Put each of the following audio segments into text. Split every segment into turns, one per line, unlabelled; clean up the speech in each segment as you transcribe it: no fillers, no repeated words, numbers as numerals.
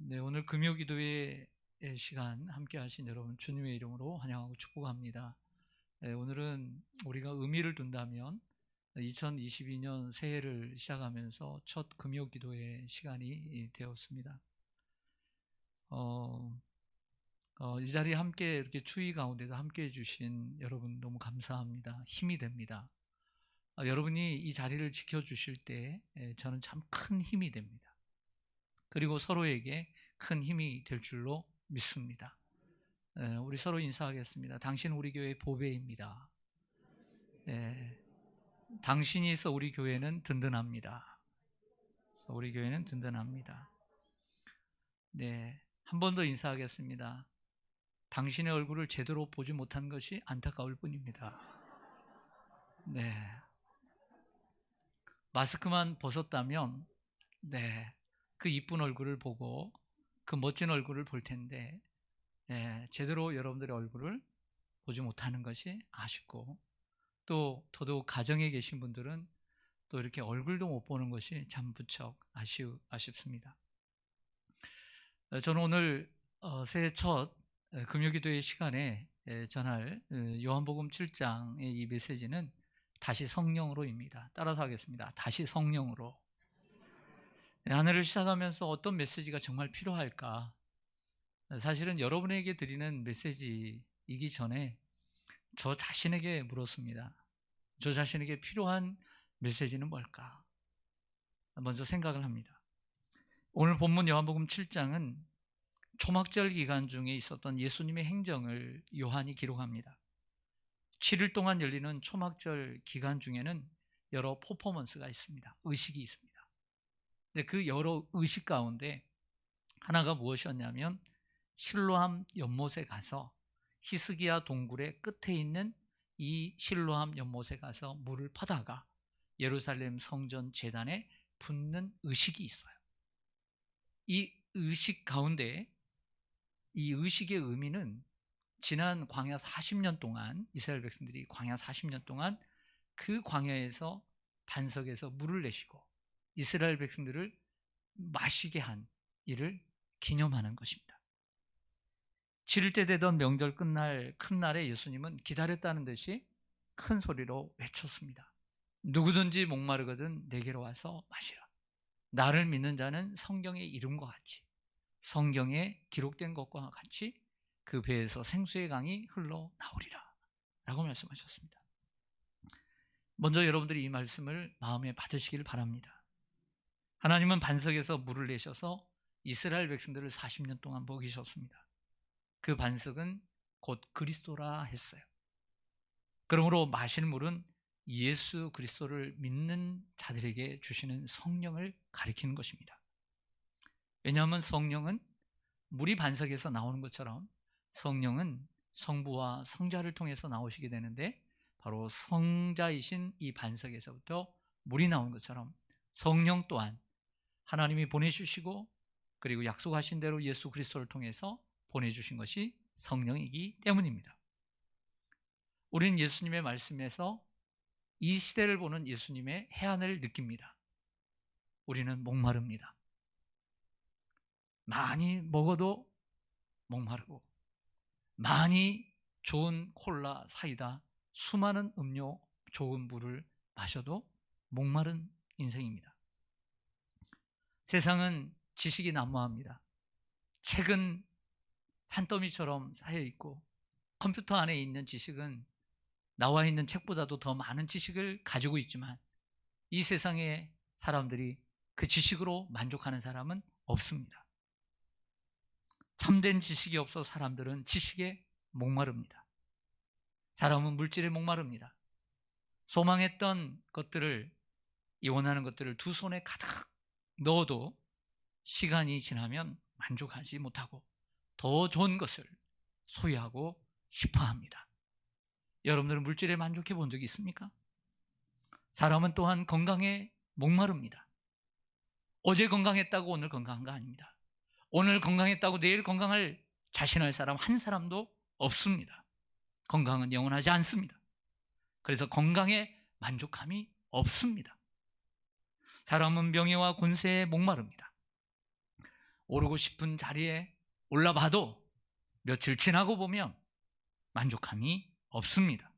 네, 오늘 금요기도의 시간 함께 하신 여러분 주님의 이름으로 환영하고 축복합니다. 네, 오늘은 우리가 의미를 둔다면 2022년 새해를 시작하면서 첫 금요기도의 시간이 되었습니다. 이 자리에 함께 이렇게 추위 가운데도 함께 해주신 여러분 너무 감사합니다. 힘이 됩니다. 여러분이 이 자리를 지켜주실 때 저는 참 큰 힘이 됩니다. 그리고 서로에게 큰 힘이 될 줄로 믿습니다. 우리 서로 인사하겠습니다. 당신 우리 교회의 보배입니다. 당신이 있어 우리 교회는 든든합니다. 우리 교회는 든든합니다. 네, 한 번 더 인사하겠습니다. 당신의 얼굴을 제대로 보지 못한 것이 안타까울 뿐입니다. 네, 마스크만 벗었다면 그 이쁜 얼굴을 보고 그 멋진 얼굴을 볼 텐데 제대로 여러분들의 얼굴을 보지 못하는 것이 아쉽고, 또 더더욱 가정에 계신 분들은 또 이렇게 얼굴도 못 보는 것이 참 부쩍 아쉽습니다. 저는 오늘 새해 첫 금요기도의 시간에 전할 요한복음 7장의 이 메시지는 다시 성령으로입니다. 따라서 하겠습니다. 다시 성령으로. 한 해를 시작하면서 어떤 메시지가 정말 필요할까? 사실은 여러분에게 드리는 메시지이기 전에 저 자신에게 물었습니다. 저 자신에게 필요한 메시지는 뭘까? 먼저 생각을 합니다. 오늘 본문 요한복음 7장은 초막절 기간 중에 있었던 예수님의 행정을 요한이 기록합니다. 7일 동안 열리는 초막절 기간 중에는 여러 퍼포먼스가 있습니다. 의식이 있습니다. 근데 그 여러 의식 가운데 하나가 무엇이었냐면 실로암 연못에 가서 히스기야 동굴의 끝에 있는 이 실로암 연못에 가서 물을 퍼다가 예루살렘 성전 제단에 붓는 의식이 있어요. 이 의식 가운데 이 의식의 의미는 지난 광야 40년 동안 이스라엘 백성들이 광야 40년 동안 그 광야에서 반석에서 물을 내시고 이스라엘 백성들을 마시게 한 일을 기념하는 것입니다. 7일째 되던 명절 끝날 큰 날에 예수님은 기다렸다는 듯이 큰 소리로 외쳤습니다. 누구든지 목마르거든 내게로 와서 마시라. 나를 믿는 자는 성경의 이름과 같이, 성경에 기록된 것과 같이 그 배에서 생수의 강이 흘러나오리라 라고 말씀하셨습니다. 먼저 여러분들이 이 말씀을 마음에 받으시길 바랍니다. 하나님은 반석에서 물을 내셔서 이스라엘 백성들을 40년 동안 먹이셨습니다. 그 반석은 곧 그리스도라 했어요. 그러므로 마실 물은 예수 그리스도를 믿는 자들에게 주시는 성령을 가리키는 것입니다. 왜냐하면 성령은 물이 반석에서 나오는 것처럼 성령은 성부와 성자를 통해서 나오시게 되는데, 바로 성자이신 이 반석에서부터 물이 나오는 것처럼 성령 또한 하나님이 보내주시고 그리고 약속하신 대로 예수 그리스도를 통해서 보내주신 것이 성령이기 때문입니다. 우리는 예수님의 말씀에서 이 시대를 보는 예수님의 해안을 느낍니다. 우리는 목마릅니다. 많이 먹어도 목마르고, 많이 좋은 콜라, 사이다, 수많은 음료, 좋은 물을 마셔도 목마른 인생입니다. 세상은 지식이 난무합니다. 책은 산더미처럼 쌓여있고, 컴퓨터 안에 있는 지식은 나와 있는 책보다도 더 많은 지식을 가지고 있지만 이 세상의 사람들이 그 지식으로 만족하는 사람은 없습니다. 참된 지식이 없어 사람들은 지식에 목마릅니다. 사람은 물질에 목마릅니다. 소망했던 것들을, 원하는 것들을 두 손에 가득 넣어도 시간이 지나면 만족하지 못하고 더 좋은 것을 소유하고 싶어 합니다. 여러분들은 물질에 만족해 본 적이 있습니까? 사람은 또한 건강에 목마릅니다. 어제 건강했다고 오늘 건강한 거 아닙니다. 오늘 건강했다고 내일 건강할 자신할 사람 한 사람도 없습니다. 건강은 영원하지 않습니다. 그래서 건강에 만족함이 없습니다. 사람은 명예와 권세에 목마릅니다. 오르고 싶은 자리에 올라봐도 며칠 지나고 보면 만족함이 없습니다.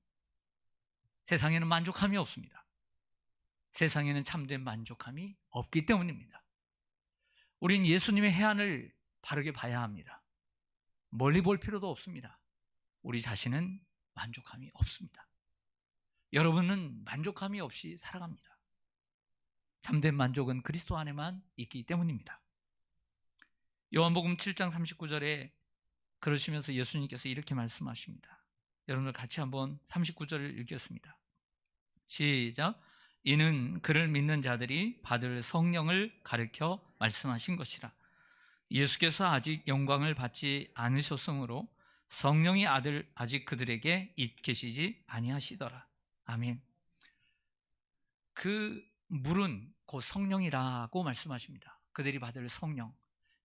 세상에는 만족함이 없습니다. 세상에는 참된 만족함이 없기 때문입니다. 우린 예수님의 해안을 바르게 봐야 합니다. 멀리 볼 필요도 없습니다. 우리 자신은 만족함이 없습니다. 여러분은 만족함이 없이 살아갑니다. 참된 만족은 그리스도 안에만 있기 때문입니다. 요한복음 7장 39절에 그러시면서 예수님께서 이렇게 말씀하십니다. 여러분들 같이 한번 39절을 읽겠습니다. 시작. 이는 그를 믿는 자들이 받을 성령을 가르쳐 말씀하신 것이라. 예수께서 아직 영광을 받지 않으셨으므로 성령이 아직 그들에게 계시지 아니하시더라. 아멘. 그 물은 곧 성령이라고 말씀하십니다. 그들이 받을 성령.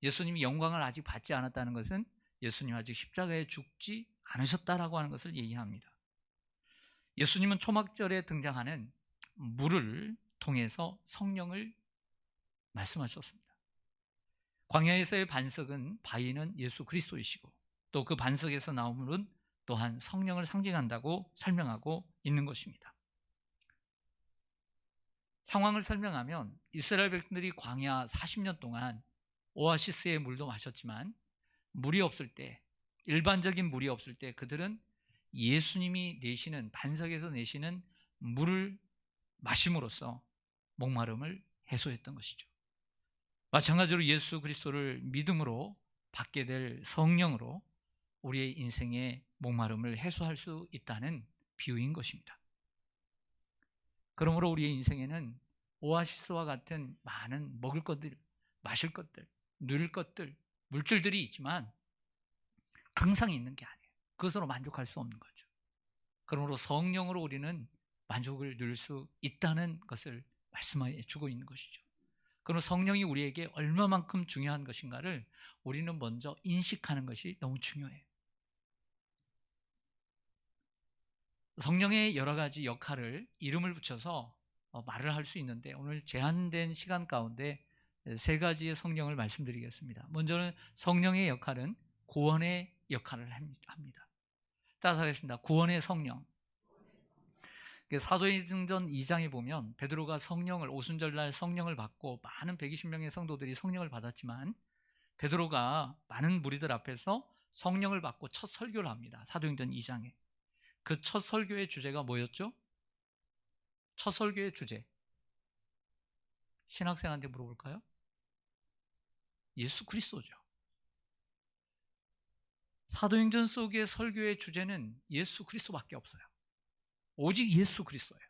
예수님이 영광을 아직 받지 않았다는 것은 예수님 아직 십자가에 죽지 않으셨다라고 하는 것을 얘기합니다. 예수님은 초막절에 등장하는 물을 통해서 성령을 말씀하셨습니다. 광야에서의 반석은 바위는 예수 그리스도이시고 또 그 반석에서 나온 물은 또한 성령을 상징한다고 설명하고 있는 것입니다. 상황을 설명하면 이스라엘 백성들이 광야 40년 동안 오아시스의 물도 마셨지만 물이 없을 때, 일반적인 물이 없을 때 그들은 예수님이 내시는, 반석에서 내시는 물을 마심으로써 목마름을 해소했던 것이죠. 마찬가지로 예수 그리스도를 믿음으로 받게 될 성령으로 우리의 인생의 목마름을 해소할 수 있다는 비유인 것입니다. 그러므로 우리의 인생에는 오아시스와 같은 많은 먹을 것들, 마실 것들, 누릴 것들, 물질들이 있지만 항상 있는 게 아니에요. 그것으로 만족할 수 없는 거죠. 그러므로 성령으로 우리는 만족을 누릴 수 있다는 것을 말씀해 주고 있는 것이죠. 그럼 성령이 우리에게 얼마만큼 중요한 것인가를 우리는 먼저 인식하는 것이 너무 중요해요. 성령의 여러 가지 역할을 이름을 붙여서 말을 할 수 있는데 오늘 제한된 시간 가운데 세 가지의 성령을 말씀드리겠습니다. 먼저는 성령의 역할은 구원의 역할을 합니다. 따라서 하겠습니다. 구원의 성령. 사도행전 2장에 보면 베드로가 성령을, 오순절날 성령을 받고 많은 120명의 성도들이 성령을 받았지만 베드로가 많은 무리들 앞에서 성령을 받고 첫 설교를 합니다. 사도행전 2장에. 그 첫 설교의 주제가 뭐였죠? 첫 설교의 주제. 신학생한테 물어볼까요? 예수 그리스도죠. 사도행전 속의 설교의 주제는 예수 그리스도밖에 없어요. 오직 예수 그리스도예요.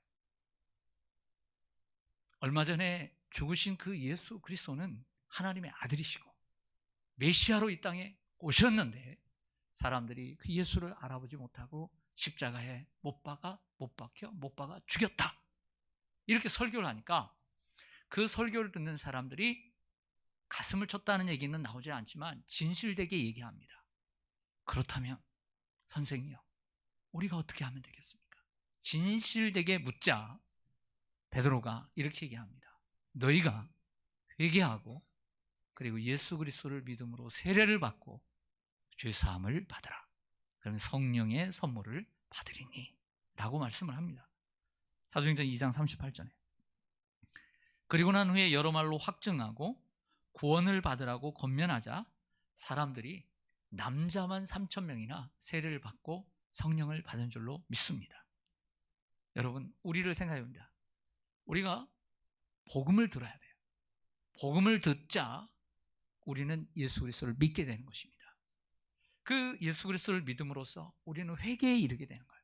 얼마 전에 죽으신 그 예수 그리스도는 하나님의 아들이시고 메시아로 이 땅에 오셨는데 사람들이 그 예수를 알아보지 못하고 십자가에 못 박아 죽였다. 이렇게 설교를 하니까 그 설교를 듣는 사람들이 가슴을 쳤다는 얘기는 나오지 않지만 진실되게 얘기합니다. 그렇다면 선생이요, 우리가 어떻게 하면 되겠습니까? 진실되게 묻자 베드로가 이렇게 얘기합니다. 너희가 회개하고 그리고 예수 그리스도를 믿음으로 세례를 받고 죄 사함을 받으라. 그러면 성령의 선물을 받으리니 라고 말씀을 합니다. 사도행전 2장 38절에. 그리고 난 후에 여러 말로 확증하고 구원을 받으라고 권면하자 사람들이 남자만 3,000명이나 세례를 받고 성령을 받은 줄로 믿습니다. 여러분, 우리를 생각해 봅니다. 우리가 복음을 들어야 돼요. 복음을 듣자 우리는 예수 그리스도를 믿게 되는 것입니다. 그 예수 그리스도를 믿음으로써 우리는 회개에 이르게 되는 거예요.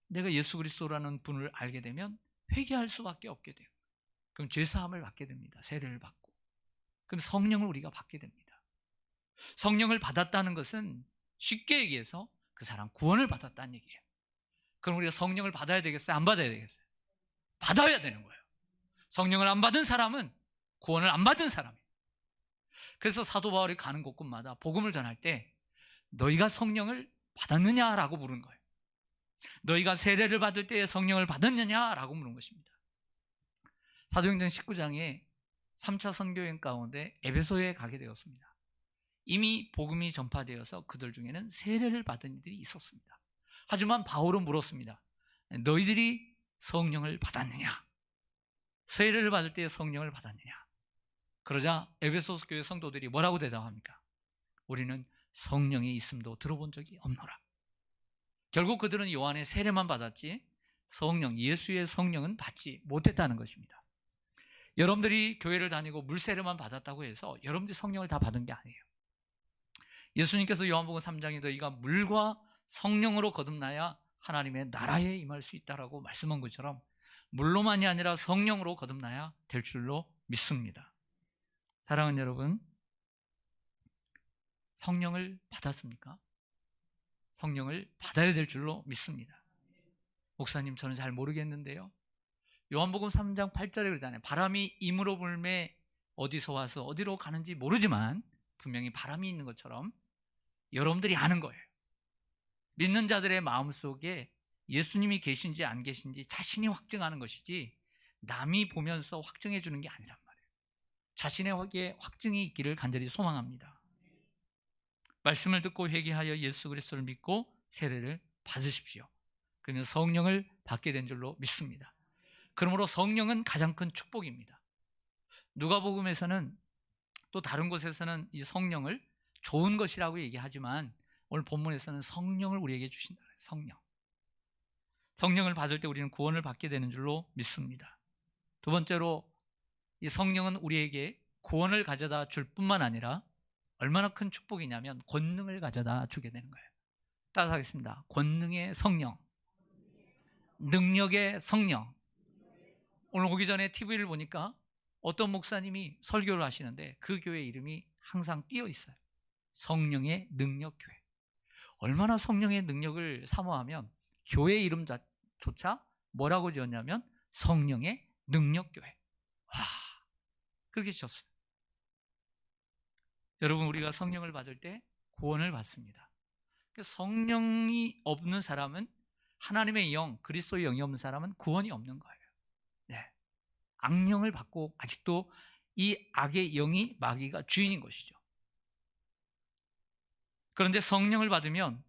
내가 예수 그리스도라는 분을 알게 되면 회개할 수밖에 없게 돼요. 그럼 죄사함을 받게 됩니다. 세례를 받고. 그럼 성령을 우리가 받게 됩니다. 성령을 받았다는 것은 쉽게 얘기해서 그 사람 구원을 받았다는 얘기예요. 그럼 우리가 성령을 받아야 되겠어요? 안 받아야 되겠어요? 받아야 되는 거예요. 성령을 안 받은 사람은 구원을 안 받은 사람이에요. 그래서 사도 바울이 가는 곳곳마다 복음을 전할 때 너희가 성령을 받았느냐라고 물은 거예요. 너희가 세례를 받을 때 성령을 받았느냐라고 물은 것입니다. 사도행전 19장에 3차 선교여행 가운데 에베소에 가게 되었습니다. 이미 복음이 전파되어서 그들 중에는 세례를 받은 이들이 있었습니다. 하지만 바울은 물었습니다. 너희들이 성령을 받았느냐? 세례를 받을 때 성령을 받았느냐? 그러자 에베소 교회 성도들이 뭐라고 대답합니까? 우리는 성령이 있음도 들어본 적이 없노라. 결국 그들은 요한의 세례만 받았지 성령, 예수의 성령은 받지 못했다는 것입니다. 여러분들이 교회를 다니고 물세례만 받았다고 해서 여러분들이 성령을 다 받은 게 아니에요. 예수님께서 요한복음 3장에 너희가 물과 성령으로 거듭나야 하나님의 나라에 임할 수 있다라고 말씀한 것처럼 물로만이 아니라 성령으로 거듭나야 될 줄로 믿습니다. 사랑하는 여러분, 성령을 받았습니까? 성령을 받아야 될 줄로 믿습니다. 목사님, 저는 잘 모르겠는데요. 요한복음 3장 8절에 그러잖아요. 바람이 임으로 불매 어디서 와서 어디로 가는지 모르지만 분명히 바람이 있는 것처럼 여러분들이 아는 거예요. 믿는 자들의 마음속에 예수님이 계신지 안 계신지 자신이 확증하는 것이지 남이 보면서 확증해 주는 게 아니란 말이에요. 자신에게 확증이 있기를 간절히 소망합니다. 말씀을 듣고 회개하여 예수 그리스도를 믿고 세례를 받으십시오. 그러면 성령을 받게 된 줄로 믿습니다. 그러므로 성령은 가장 큰 축복입니다. 누가복음에서는 또 다른 곳에서는 이 성령을 좋은 것이라고 얘기하지만 오늘 본문에서는 성령을 우리에게 주신다. 성령을 받을 때 우리는 구원을 받게 되는 줄로 믿습니다. 두 번째로 이 성령은 우리에게 구원을 가져다 줄 뿐만 아니라 얼마나 큰 축복이냐면 권능을 가져다 주게 되는 거예요. 따라하겠습니다. 권능의 성령, 능력의 성령. 오늘 오기 전에 TV를 보니까 어떤 목사님이 설교를 하시는데 그 교회 이름이 항상 띄어 있어요. 성령의 능력교회. 얼마나 성령의 능력을 사모하면 교회 이름조차 뭐라고 지었냐면 성령의 능력교회. 와, 그렇게 지었어요. 여러분, 우리가 성령을 받을 때 구원을 받습니다. 성령이 없는 사람은, 하나님의 영, 그리스도의 영이 없는 사람은 구원이 없는 거예요. 네. 악령을 받고 아직도 이 악의 영이, 마귀가 주인인 것이죠. 그런데 성령을 받으면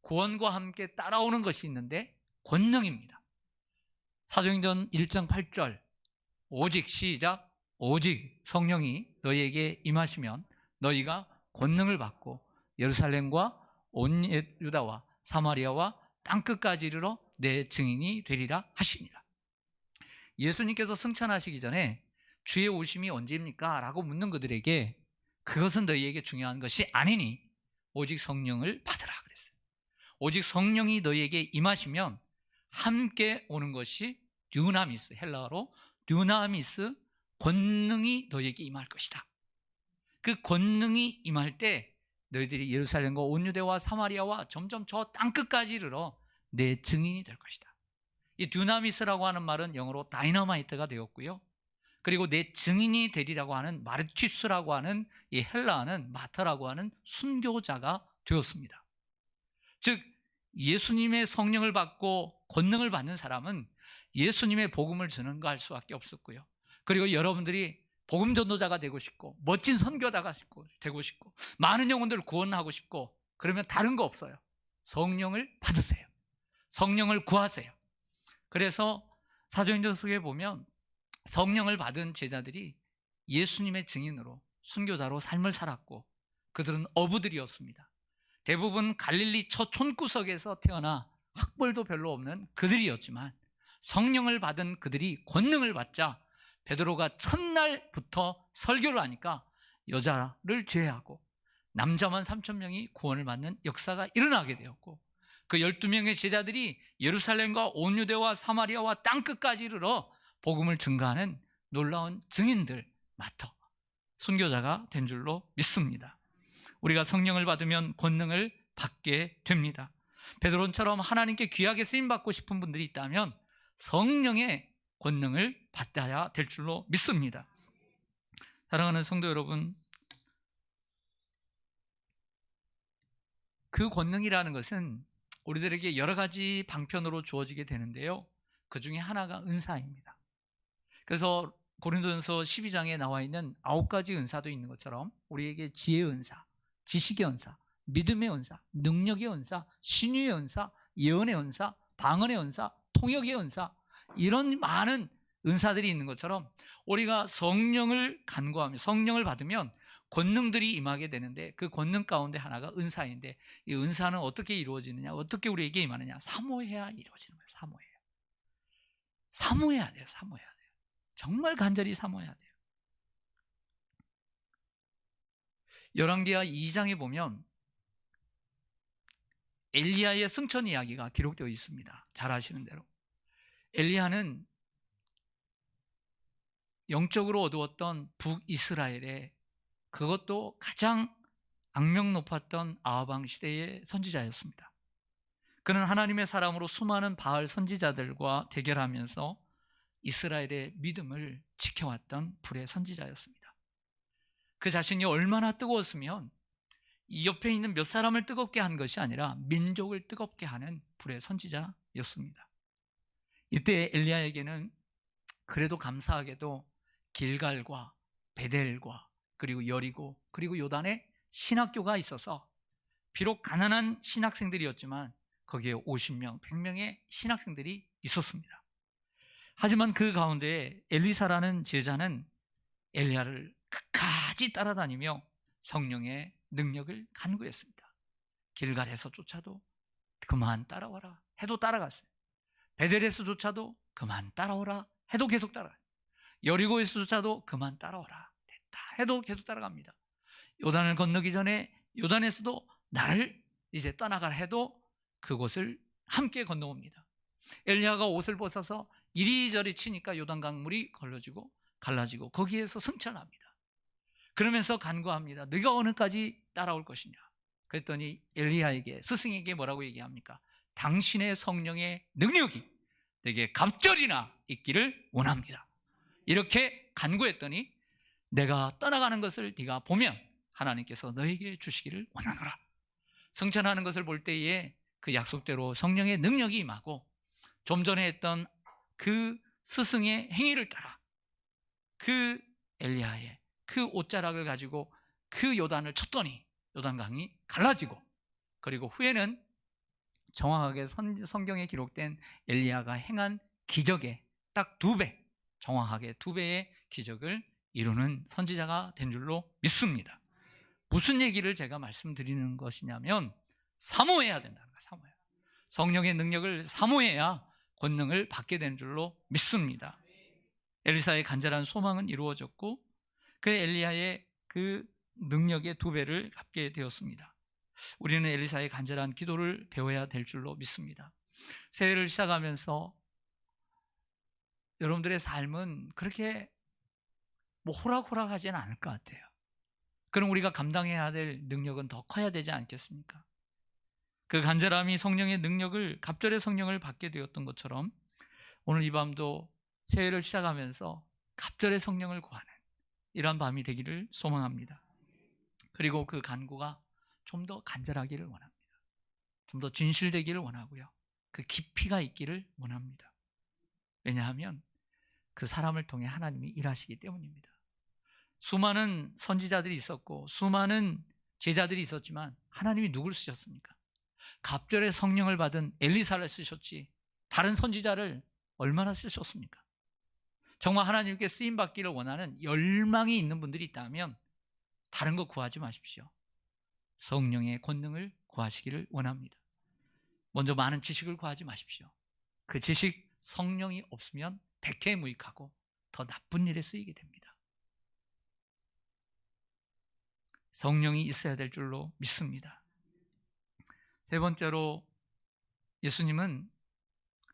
구원과 함께 따라오는 것이 있는데 권능입니다. 사도행전 1장 8절 오직 시작 오직 성령이 너희에게 임하시면 너희가 권능을 받고 예루살렘과 온 유다와 사마리아와 땅끝까지 이르러 내 증인이 되리라 하시니라. 예수님께서 승천하시기 전에 주의 오심이 언제입니까? 라고 묻는 그들에게 그것은 너희에게 중요한 것이 아니니 오직 성령을 받으라 그랬어요. 오직 성령이 너희에게 임하시면 함께 오는 것이 듀나미스, 헬라어로 듀나미스, 권능이 너희에게 임할 것이다. 그 권능이 임할 때 너희들이 예루살렘과 온 유대와 사마리아와 점점 저 땅끝까지 이르러 내 증인이 될 것이다. 이 듀나미스라고 하는 말은 영어로 다이너마이트가 되었고요. 그리고 내 증인이 되리라고 하는 마르티스라고 하는 이 헬라어는 마터라고 하는 순교자가 되었습니다. 즉 예수님의 성령을 받고 권능을 받는 사람은 예수님의 복음을 전할 수밖에 없었고요. 그리고 여러분들이 복음 전도자가 되고 싶고 멋진 선교자가 되고 싶고 많은 영혼들을 구원하고 싶고 그러면 다른 거 없어요. 성령을 받으세요. 성령을 구하세요. 그래서 사도행전 속에 보면 성령을 받은 제자들이 예수님의 증인으로 순교자로 삶을 살았고 그들은 어부들이었습니다. 대부분 갈릴리 촌구석에서 태어나 학벌도 별로 없는 그들이었지만 성령을 받은 그들이 권능을 받자 베드로가 첫날부터 설교를 하니까 여자를 제외하고 남자만 3,000명이 구원을 받는 역사가 일어나게 되었고 그 12명의 제자들이 예루살렘과 온 유대와 사마리아와 땅끝까지 이르러 복음을 증거하는 놀라운 증인들, 마터, 순교자가 된 줄로 믿습니다. 우리가 성령을 받으면 권능을 받게 됩니다. 베드로처럼 하나님께 귀하게 쓰임받고 싶은 분들이 있다면 성령의 권능을 받아야 될 줄로 믿습니다. 사랑하는 성도 여러분, 그 권능이라는 것은 우리들에게 여러 가지 방편으로 주어지게 되는데요. 그 중에 하나가 은사입니다. 그래서 고린도전서 12장에 나와 있는 9가지 은사도 있는 것처럼 우리에게 지혜의 은사, 지식의 은사, 믿음의 은사, 능력의 은사, 신유의 은사, 예언의 은사, 방언의 은사, 통역의 은사, 이런 많은 은사들이 있는 것처럼 우리가 성령을 간구하며 성령을 받으면 권능들이 임하게 되는데, 그 권능 가운데 하나가 은사인데, 이 은사는 어떻게 이루어지느냐, 어떻게 우리에게 임하느냐? 사모해야 이루어지는 거예요. 사모해야 돼요. 정말 간절히 사모해야 돼요. 열왕기하 2장에 보면 엘리야의 승천 이야기가 기록되어 있습니다. 잘 아시는 대로 엘리야는 영적으로 어두웠던 북이스라엘의, 그것도 가장 악명 높았던 아합 왕 시대의 선지자였습니다. 그는 하나님의 사람으로 수많은 바알 선지자들과 대결하면서 이스라엘의 믿음을 지켜왔던 불의 선지자였습니다. 그 자신이 얼마나 뜨거웠으면 이 옆에 있는 몇 사람을 뜨겁게 한 것이 아니라 민족을 뜨겁게 하는 불의 선지자였습니다. 이때 엘리야에게는 그래도 감사하게도 길갈과 베델과 그리고 여리고 그리고 요단에 신학교가 있어서, 비록 가난한 신학생들이었지만 거기에 50명, 100명의 신학생들이 있었습니다. 하지만 그 가운데 엘리사라는 제자는 엘리야를 끝까지 따라다니며 성령의 능력을 간구했습니다. 길갈에서 쫓아도 그만 따라와라 해도 따라갔어요. 베델에서조차도 그만 따라오라 해도 계속 따라가요. 여리고에서조차도 그만 따라오라 됐다 해도 계속 따라갑니다. 요단을 건너기 전에 요단에서도 나를 이제 떠나가라 해도 그곳을 함께 건너옵니다. 엘리야가 옷을 벗어서 이리저리 치니까 요단 강물이 갈라지고 거기에서 승천합니다. 그러면서 간구합니다. 네가 어느까지 따라올 것이냐? 그랬더니 엘리야에게, 스승에게 뭐라고 얘기합니까? 당신의 성령의 능력이 내게 갑절이나 있기를 원합니다. 이렇게 간구했더니 내가 떠나가는 것을 네가 보면 하나님께서 너에게 주시기를 원하노라. 승천하는 것을 볼 때에 그 약속대로 성령의 능력이 임하고, 좀 전에 했던 그 스승의 행위를 따라 그 엘리야의 그 옷자락을 가지고 그 요단을 쳤더니 요단강이 갈라지고, 그리고 후에는 정확하게 성경에 기록된 엘리야가 행한 기적의 딱 2배, 정확하게 2배의 기적을 이루는 선지자가 된 줄로 믿습니다. 무슨 얘기를 제가 말씀드리는 것이냐면, 사모해야 된다는 거예요. 사모해야. 성령의 능력을 사모해야 권능을 받게 되는 줄로 믿습니다. 엘리사의 간절한 소망은 이루어졌고, 그 엘리야의 그 능력의 2배를 갚게 되었습니다. 우리는 엘리사의 간절한 기도를 배워야 될 줄로 믿습니다. 새해를 시작하면서 여러분들의 삶은 그렇게 호락호락하지는 않을 것 같아요. 그럼 우리가 감당해야 될 능력은 더 커야 되지 않겠습니까? 그 간절함이 성령의 능력을, 갑절의 성령을 받게 되었던 것처럼 오늘 이 밤도 새해를 시작하면서 갑절의 성령을 구하는 이러한 밤이 되기를 소망합니다. 그리고 그 간구가 좀 더 간절하기를 원합니다. 좀 더 진실되기를 원하고요. 그 깊이가 있기를 원합니다. 왜냐하면 그 사람을 통해 하나님이 일하시기 때문입니다. 수많은 선지자들이 있었고 수많은 제자들이 있었지만 하나님이 누굴 쓰셨습니까? 갑절의 성령을 받은 엘리사를 쓰셨지 다른 선지자를 얼마나 쓰셨습니까? 정말 하나님께 쓰임받기를 원하는 열망이 있는 분들이 있다면 다른 거 구하지 마십시오. 성령의 권능을 구하시기를 원합니다. 먼저 많은 지식을 구하지 마십시오. 그 지식, 성령이 없으면 백해무익하고 더 나쁜 일에 쓰이게 됩니다. 성령이 있어야 될 줄로 믿습니다. 세 번째로, 예수님은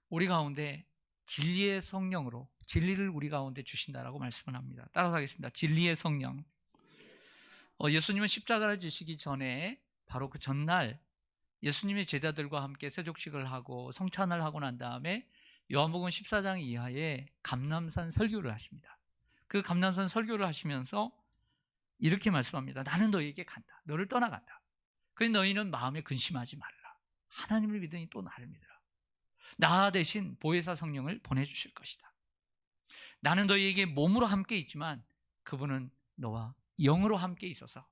우리 가운데 진리의 성령으로 진리를 우리 가운데 주신다라고 말씀을 합니다. 따라서 하겠습니다. 진리의 성령. 예수님은 십자가를 지시기 전에 바로 그 전날 예수님의 제자들과 함께 세족식을 하고 성찬을 하고 난 다음에 요한복음 14장 이하에 감람산 설교를 하십니다. 그 감람산 설교를 하시면서 이렇게 말씀합니다. 나는 너희에게 간다. 너를 떠나간다. 그러니 너희는 마음에 근심하지 말라. 하나님을 믿으니 또 나를 믿으라. 나 대신 보혜사 성령을 보내주실 것이다. 나는 너희에게 몸으로 함께 있지만 그분은 너와 영으로 함께 있어서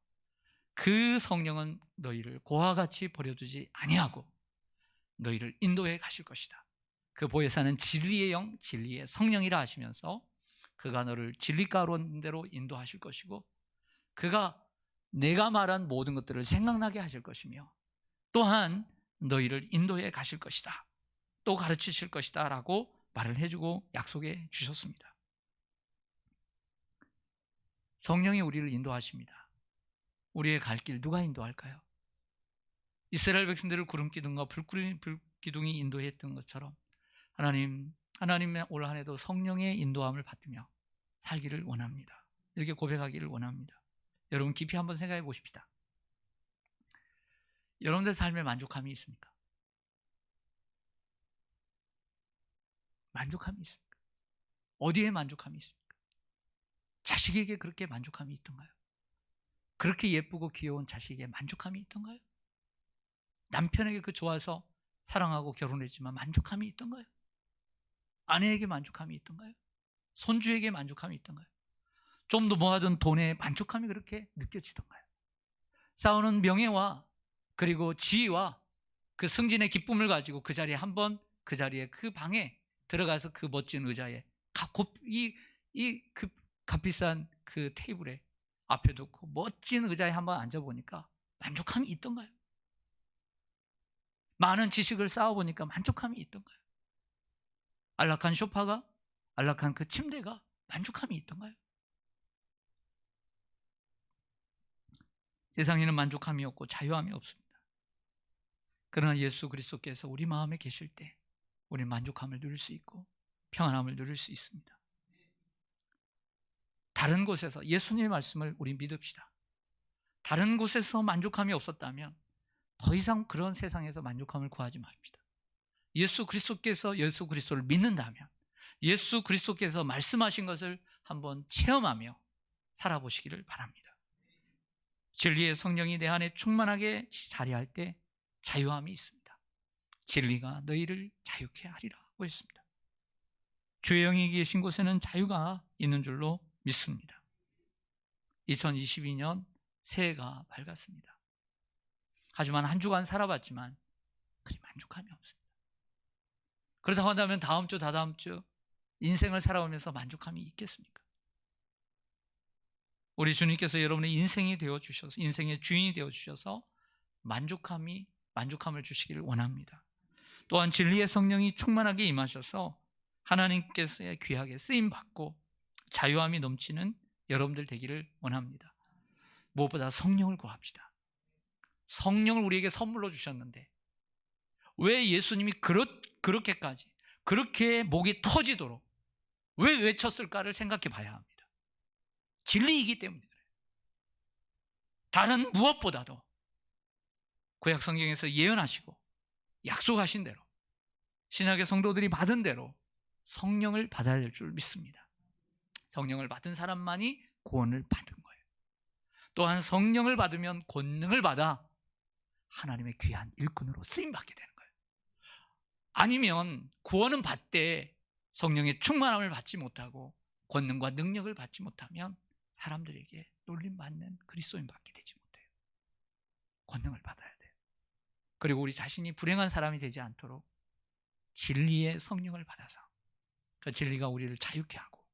그 성령은 너희를 고와 같이 버려두지 아니하고 너희를 인도해 가실 것이다. 그 보혜사는 진리의 영, 진리의 성령이라 하시면서 그가 너를 진리 가운데로 인도하실 것이고 그가 내가 말한 모든 것들을 생각나게 하실 것이며 또한 너희를 인도해 가실 것이다. 또 가르치실 것이다 라고 말을 해주고 약속해 주셨습니다. 성령이 우리를 인도하십니다. 우리의 갈 길 누가 인도할까요? 이스라엘 백성들을 구름기둥과 불기둥이 인도했던 것처럼 하나님의 올 한 해도 성령의 인도함을 받으며 살기를 원합니다. 이렇게 고백하기를 원합니다. 여러분 깊이 한번 생각해 보십시다. 여러분들 삶에 만족함이 있습니까? 만족함이 있습니까? 어디에 만족함이 있습니까? 자식에게 그렇게 만족함이 있던가요? 그렇게 예쁘고 귀여운 자식에게 만족함이 있던가요? 남편에게 그 좋아서 사랑하고 결혼했지만 만족함이 있던가요? 아내에게 만족함이 있던가요? 손주에게 만족함이 있던가요? 좀 더 모아둔 돈에 만족함이 그렇게 느껴지던가요? 쌓아놓은 명예와 그리고 지위와 그 승진의 기쁨을 가지고 그 자리에 한번 그 자리에 그 방에 들어가서 그 멋진 의자에 그 값비싼 그 테이블에 앞에 두고 멋진 의자에 한번 앉아보니까 만족함이 있던가요? 많은 지식을 쌓아보니까 만족함이 있던가요? 안락한 소파가, 안락한 그 침대가 만족함이 있던가요? 세상에는 만족함이 없고 자유함이 없습니다. 그러나 예수 그리스도께서 우리 마음에 계실 때 우리 만족함을 누릴 수 있고 평안함을 누릴 수 있습니다. 다른 곳에서 예수님의 말씀을 우리 믿읍시다. 다른 곳에서 만족함이 없었다면 더 이상 그런 세상에서 만족함을 구하지 맙시다. 예수 그리스도를 믿는다면 예수 그리스도께서 말씀하신 것을 한번 체험하며 살아보시기를 바랍니다. 진리의 성령이 내 안에 충만하게 자리할 때 자유함이 있습니다. 진리가 너희를 자유케 하리라고 했습니다. 주의 영이 계신 곳에는 자유가 있는 줄로 믿습니다. 2022년 새해가 밝았습니다. 하지만 한 주간 살아봤지만 그리 만족함이 없습니다. 그렇다고 한다면 다음 주, 다다음 주 인생을 살아오면서 만족함이 있겠습니까? 우리 주님께서 여러분의 인생이 되어주셔서 인생의 주인이 되어주셔서 만족함을 주시기를 원합니다. 또한 진리의 성령이 충만하게 임하셔서 하나님께서의 귀하게 쓰임받고 자유함이 넘치는 여러분들 되기를 원합니다. 무엇보다 성령을 구합시다. 성령을 우리에게 선물로 주셨는데 왜 예수님이 그렇게까지 그렇게 목이 터지도록 왜 외쳤을까를 생각해 봐야 합니다. 진리이기 때문에 그래요. 다른 무엇보다도 구약 성경에서 예언하시고 약속하신 대로 신약의 성도들이 받은 대로 성령을 받아야 될 줄 믿습니다. 성령을 받은 사람만이 구원을 받은 거예요. 또한 성령을 받으면 권능을 받아 하나님의 귀한 일꾼으로 쓰임받게 되는 거예요. 아니면 구원은 받되 성령의 충만함을 받지 못하고 권능과 능력을 받지 못하면 사람들에게 놀림받는 그리스도인 받게 되지 못해요. 권능을 받아야 돼요. 그리고 우리 자신이 불행한 사람이 되지 않도록 진리의 성령을 받아서 그 진리가 우리를 자유케 하고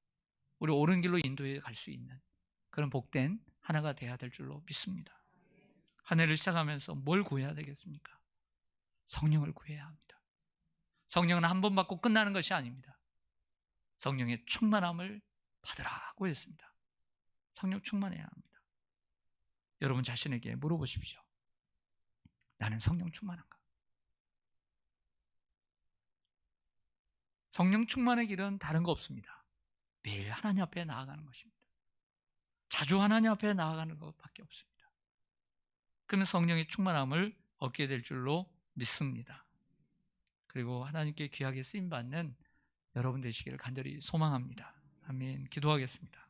우리 옳은 길로 인도해 갈 수 있는 그런 복된 하나가 되어야 될 줄로 믿습니다. 한 해를 시작하면서 뭘 구해야 되겠습니까? 성령을 구해야 합니다. 성령은 한 번 받고 끝나는 것이 아닙니다. 성령의 충만함을 받으라고 했습니다. 성령 충만해야 합니다. 여러분 자신에게 물어보십시오. 나는 성령 충만한가? 성령 충만의 길은 다른 거 없습니다. 매일 하나님 앞에 나아가는 것입니다. 자주 하나님 앞에 나아가는 것밖에 없습니다. 그러면 성령의 충만함을 얻게 될 줄로 믿습니다. 그리고 하나님께 귀하게 쓰임받는 여러분 되시기를 간절히 소망합니다. 아멘. 기도하겠습니다.